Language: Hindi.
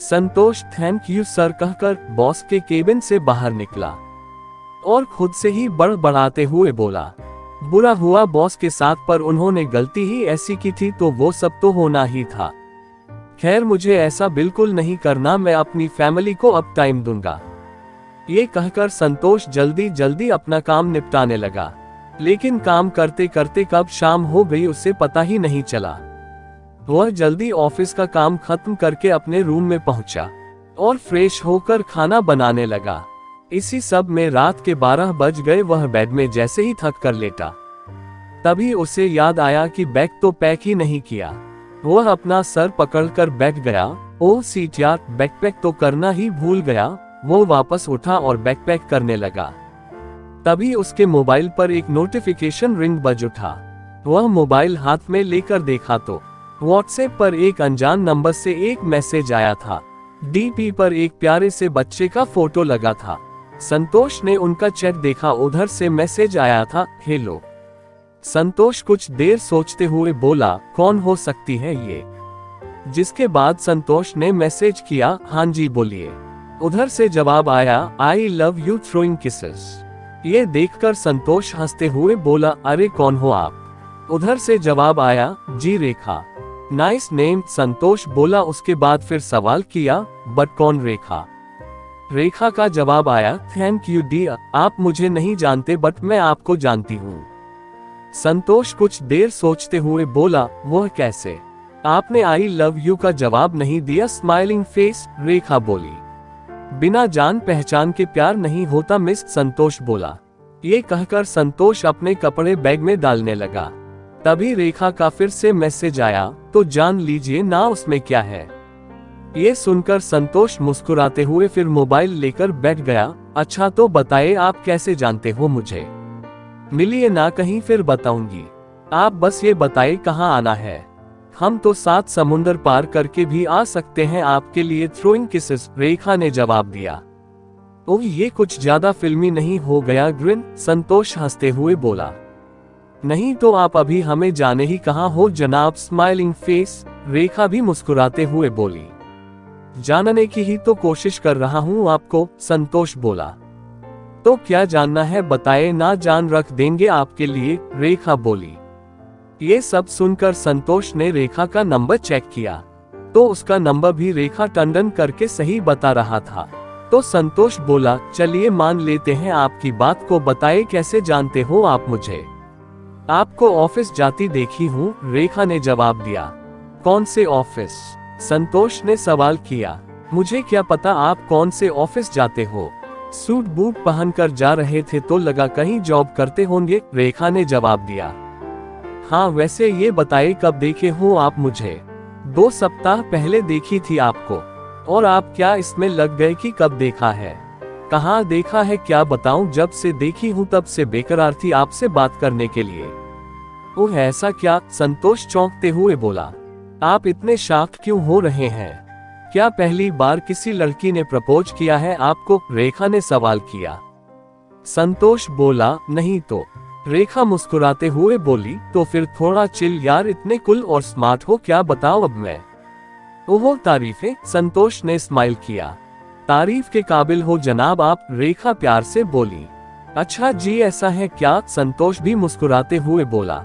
संतोष थैंक यू सर कहकर बॉस के केबिन से बाहर निकला और खुद से ही बड़बड़ाते हुए बोला, बुरा हुआ बॉस के साथ, पर उन्होंने गलती ही ऐसी की थी तो वो सब तो होना ही था। खैर मुझे ऐसा बिल्कुल नहीं करना, मैं अपनी फैमिली को अब टाइम दूंगा। ये कहकर संतोष जल्दी जल्दी अपना काम निपटाने लगा, लेकिन काम करते करते कब शाम हो गई उसे पता ही नहीं चला। वह जल्दी ऑफिस का काम खत्म करके अपने रूम में पहुंचा और फ्रेश होकर खाना बनाने लगा। इसी सब में रात के 12 बज गए। वह बेड में जैसे ही थक कर लेटा, तभी उसे याद आया कि बैग तो पैक ही नहीं किया। वह अपना सर पकड़कर बैठ गया। ओह सीट यार, बैकपैक तो करना ही भूल गया। वो वापस उठा और बैकपैक करने लगा। तभी उसके मोबाइल पर एक नोटिफिकेशन रिंग बज उठा। वह मोबाइल हाथ में लेकर देखा तो व्हाट्सएप पर एक अनजान नंबर से एक मैसेज आया था। डीपी पर एक प्यारे से बच्चे का फोटो लगा था। संतोष ने उनका चैट देखा, उधर से मैसेज आया था, हेलो। संतोष कुछ देर सोचते हुए बोला, कौन हो सकती है ये? जिसके बाद संतोष ने मैसेज किया, हाँ जी बोलिए। उधर से जवाब आया, I love you throwing kisses. ये देखकर संतोष हंसते हुए बोला, अरे कौन हो आप? उधर से जवाब आया, जी रेखा। नाइस नेम, संतोष बोला। उसके बाद फिर सवाल किया, बट कौन रेखा? रेखा का जवाब आया, थैंक यू डियर, आप मुझे नहीं जानते बट मैं आपको जानती हूँ। संतोष कुछ देर सोचते हुए बोला, वह कैसे? आपने आई लव यू का जवाब नहीं दिया। स्माइलिंग फेस, रेखा बोली। बिना जान पहचान के प्यार नहीं होता मिस, संतोष बोला। ये कहकर संतोष अपने कपड़े बैग में डालने लगा। तभी रेखा का फिर से मैसेज आया, तो जान लीजिए ना उसमें क्या है। ये सुनकर संतोष मुस्कुराते हुए फिर मोबाइल लेकर बैठ गया। अच्छा तो बताइए आप कैसे जानते हो मुझे? मिलिए ना कहीं फिर बताऊंगी। आप बस ये बताइए कहाँ आना है। हम तो 7 समुंदर पार करके भी आ सकते हैं आपके लिए थ्रोइंग किसेस, रेखा ने जवाब दिया। ओह ये कुछ ज्यादा फिल्मी नहीं हो गया ग्रिन? संतोष हंसते हुए बोला। नहीं तो आप अभी हमें जाने ही कहाँ हो जनाब। स्माइलिंग फेस, रेखा भी मुस्कुराते हुए बोली। जानने की ही तो कोशिश कर रहा हूँ आपको, संतोष बोला। तो क्या जानना है बताए, ना जान रख देंगे आपके लिए, रेखा बोली। ये सब सुनकर संतोष ने रेखा का नंबर चेक किया तो उसका नंबर भी रेखा टंडन करके सही बता रहा था। तो संतोष बोला, चलिए मान लेते हैं आपकी बात को, बताए कैसे जानते हो आप मुझे? आपको ऑफिस जाती देखी हूँ, रेखा ने जवाब दिया। कौन से ऑफिस? संतोष ने सवाल किया। मुझे क्या पता आप कौन से ऑफिस जाते हो? सूट बूट पहनकर जा रहे थे तो लगा कहीं जॉब करते होंगे, रेखा ने जवाब दिया। हाँ वैसे ये बताइए कब देखे हो आप मुझे? 2 सप्ताह पहले देखी थी आपको। और आप क्या इसमें लग गए कि कब देखा है? कहाँ देखा है क्या बताऊं, जब से देखी हूँ तब से बेकरार थी आपसे बात करने के लिए। ओह ऐसा क्या? संतोष चौंकते हुए बोला। आप इतने शॉक्ड क्यों हो रहे हैं? क्या पहली बार किसी लड़की ने प्रपोज किया है आपको? रेखा ने सवाल किया। संतोष बोला, नहीं तो। रेखा मुस्कुराते हुए बोली, तो फिर थोड़ा चिल यार, इतने कूल और स्मार्ट हो, क्या बताओ अब मैं? ओह तारीफें, संतोष ने स्माइल किया। तारीफ के काबिल हो जनाब आप, रेखा प्यार से बोली। अच्छा जी ऐसा है क्या? संतोष भी मुस्कुराते हुए बोला।